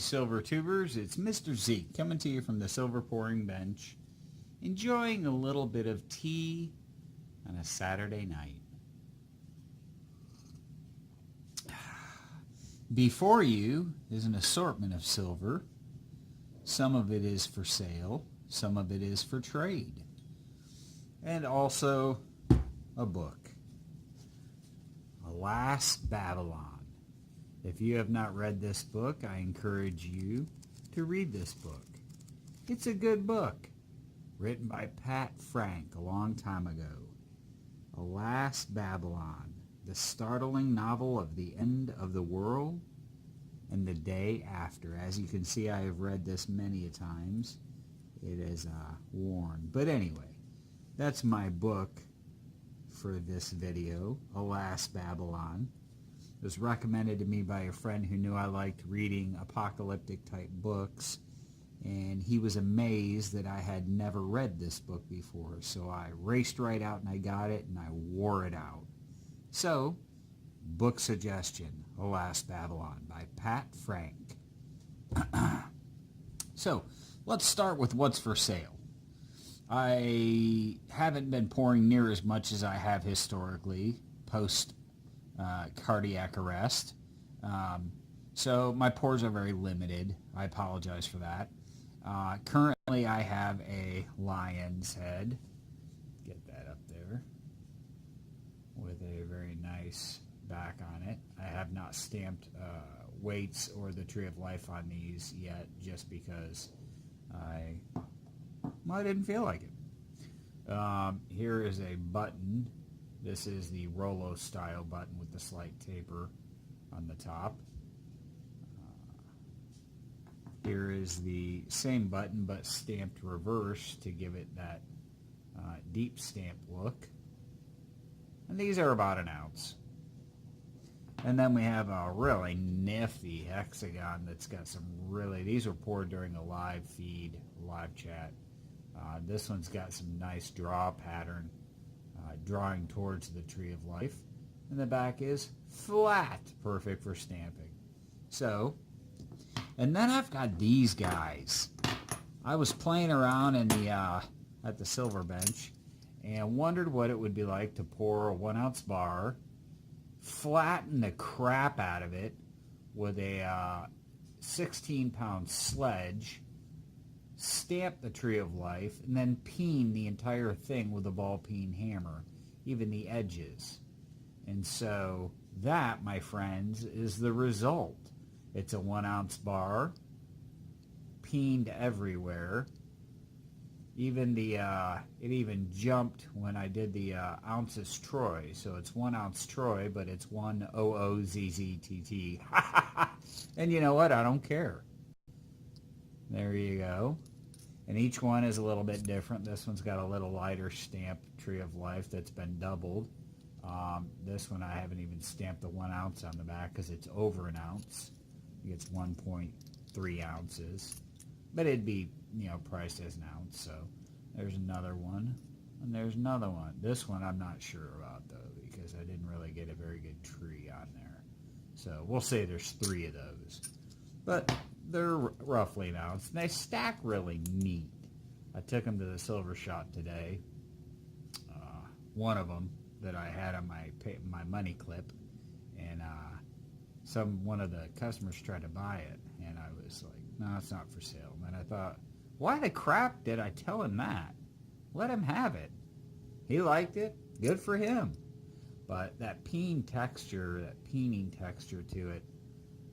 Silver Tubers, it's Mr. Zeke coming to you from the Silver Pouring Bench, enjoying a little bit of tea on a Saturday night. Before you is an assortment of silver. Some of it is for sale, some of it is for trade, and also a book. Alas, Babylon. If you have not read this book, I encourage you to read this book. It's a good book, written by Pat Frank a long time ago. Alas, Babylon, the startling novel of the end of the world and the day after. As you can see, I have read this many a times. It is worn. But anyway, that's my book for this video, Alas, Babylon. It was recommended to me by a friend who knew I liked reading apocalyptic type books, and he was amazed that I had never read this book before. So I raced right out and I got it and I wore it out. So, book suggestion, Alas, Babylon by Pat Frank. So, let's start with what's for sale. I haven't been pouring near as much as I have historically post cardiac arrest. So my pours are very limited. I apologize for that. Currently I have a lion's head. Get that up there. With a very nice back on it. I have not stamped weights or the Tree of Life on these yet, just because I didn't feel like it. Here is a button. This is the Rollo style button with the slight taper on the top. Here is the same button but stamped reverse to give it that deep stamp look. And these are about an ounce. And then we have a really nifty hexagon that's got some really, these were poured during a live feed, live chat. This one's got some nice draw pattern. Drawing towards the Tree of Life, and the back is flat, perfect for stamping. So, and then I've got these guys. I was playing around in the at the silver bench and wondered what it would be like to pour a 1 ounce bar, flatten the crap out of it with a 16-pound sledge, stamp the Tree of Life, and then peen the entire thing with a ball peen hammer, even the edges. And so that, my friends, is the result. It's a 1 ounce bar, peened everywhere. Even the it even jumped when I did the ounces Troy. So it's 1 ounce Troy, but it's 1 OOZZTT. And you know what? I don't care. There you go. And each one is a little bit different. This one's got a little lighter stamp Tree of Life that's been doubled. This one I haven't even stamped the 1 ounce on the back because it's over an ounce. It's 1.3 ounces. But it'd be, priced as an ounce. So there's another one. And there's another one. This one I'm not sure about, though, because I didn't really get a very good tree on there. So we'll say there's 3 of those. But they're roughly an ounce. And they stack really neat. I took them to the silver shop today. One of them that I had on my money clip. And one of the customers tried to buy it. And I was like, no, it's not for sale. And then I thought, why the crap did I tell him that? Let him have it. He liked it. Good for him. But that peening texture to it,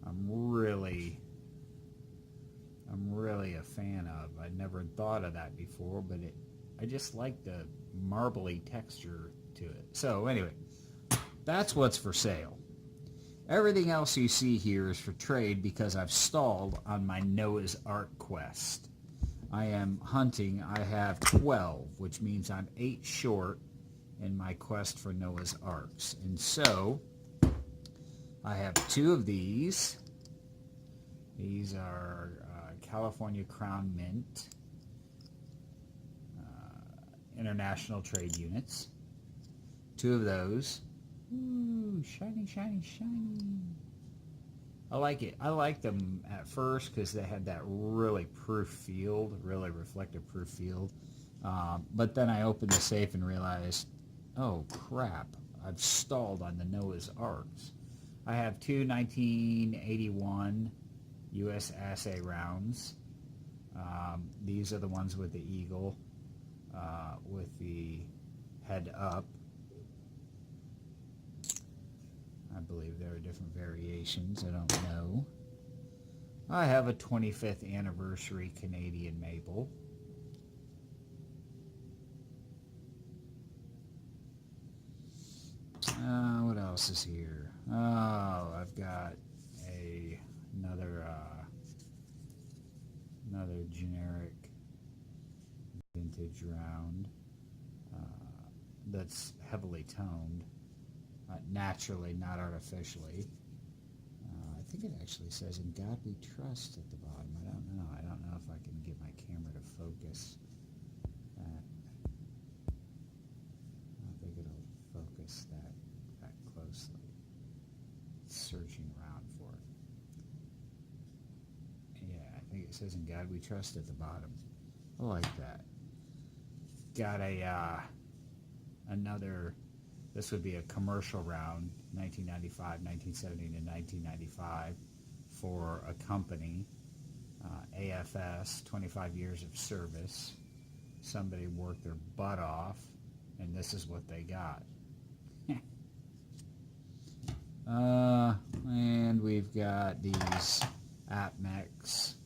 I'm really a fan of. I'd never thought of that before, but I just like the marbly texture to it. So anyway, that's what's for sale. Everything else you see here is for trade because I've stalled on my Noah's Ark quest. I am hunting. I have 12, which means I'm 8 short in my quest for Noah's Arks. And so I have 2 of these. These are California Crown Mint international trade units. 2 of those. Ooh, shiny, shiny, shiny. I like it. I liked them at first because they had that really proof field, really reflective proof field. But then I opened the safe and realized, oh crap, I've stalled on the Noah's Arks. I have two 1981 U.S. assay rounds. These are the ones with the eagle, with the head up. I believe there are different variations. I don't know. I have a 25th anniversary Canadian maple. What else is here? Oh, I've got another generic vintage round that's heavily toned, naturally, not artificially. I think it actually says "In God We Trust" at the bottom. I don't know. I don't know if I can get my camera to focus that. I don't think it'll focus that closely. It's searching around for it. Yeah, I think it says "In God We Trust" at the bottom. I like that. Got another. This would be a commercial round, 1995, 1970 to 1995, for a company, AFS, 25 years of service. Somebody worked their butt off, and this is what they got. And we've got these APMEX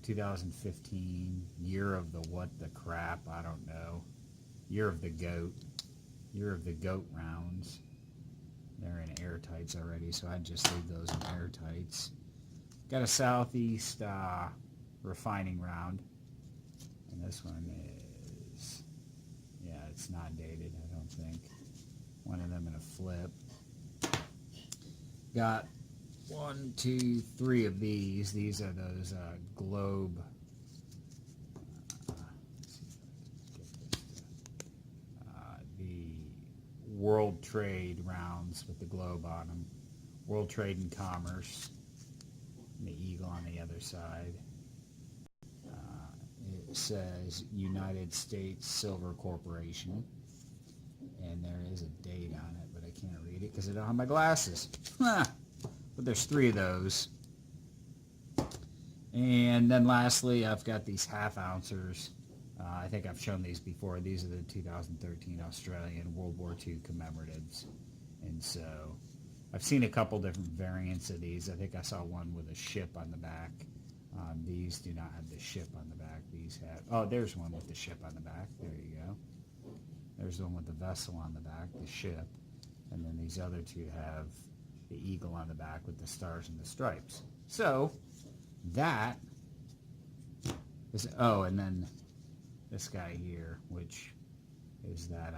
2015, year of the what the crap, I don't know, year of the goat rounds. They're in airtights already, so I'd just leave those in airtights. Got a Southeast refining round, and this one is, yeah, it's not dated, I don't think. One of them in a flip. Got 1, 2, 3 of these. These are those globe. The World Trade rounds with the globe on them. World Trade and Commerce. And the eagle on the other side. It says United States Silver Corporation. And there is a date on it, but I can't read it because I don't have my glasses. But there's 3 of those. And then lastly, I've got these half-ouncers. I think I've shown these before. These are the 2013 Australian World War II commemoratives. And so I've seen a couple different variants of these. I think I saw one with a ship on the back. These do not have the ship on the back. These have, oh, there's one with the ship on the back. There you go. There's the one with the vessel on the back, the ship. And then these other 2 have the eagle on the back with the stars and the stripes. So that is, oh, and then this guy here, which is that,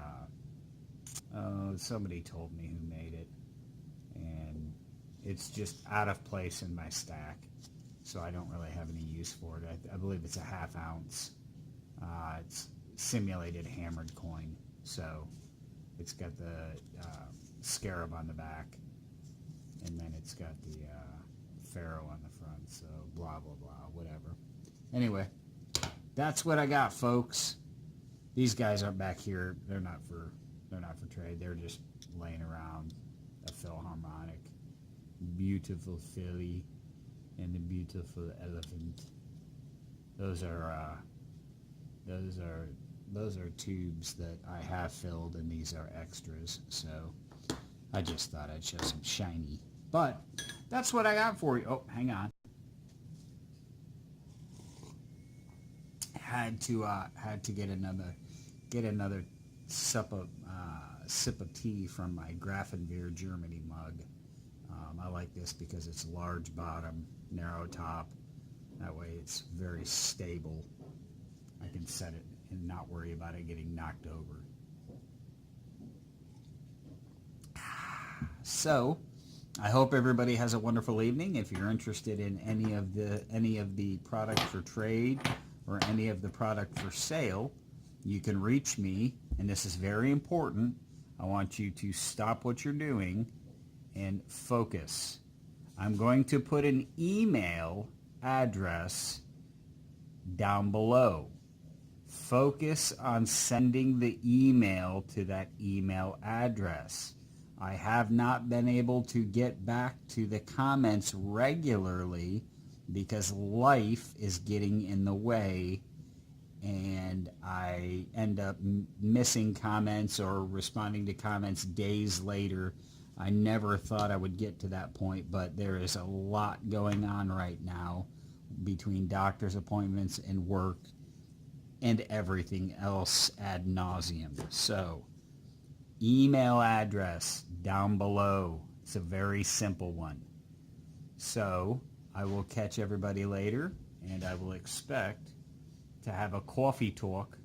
somebody told me who made it, and it's just out of place in my stack, so I don't really have any use for it. I believe it's a half-ounce. It's simulated hammered coin, so it's got the scarab on the back, and then it's got the pharaoh on the front, so blah, blah, blah, whatever. Anyway, that's what I got, folks. These guys aren't back here. They're not for trade. They're just laying around. A Philharmonic, beautiful filly, and a beautiful elephant. Those are tubes that I have filled, and these are extras. So I just thought I'd show some shiny. But that's what I got for you. Oh, hang on. Had to get another sip of tea from my Grafenwehr Germany mug. I like this because it's large bottom, narrow top. That way it's very stable. I can set it and not worry about it getting knocked over. So, I hope everybody has a wonderful evening. If you're interested in any of the product for trade or any of the product for sale, you can reach me, and this is very important. I want you to stop what you're doing and focus. I'm going to put an email address down below. Focus on sending the email to that email address. I have not been able to get back to the comments regularly because life is getting in the way, and I end up missing comments or responding to comments days later. I never thought I would get to that point, but there is a lot going on right now between doctor's appointments and work and everything else ad nauseum. So, email address down below. It's a very simple one. So, I will catch everybody later, and I will expect to have a coffee talk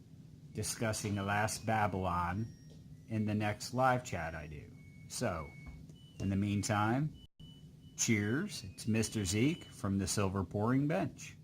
discussing The Last Babylon in the next live chat I do. So, in the meantime, cheers. It's Mr. Zeke from the Silver Pouring Bench.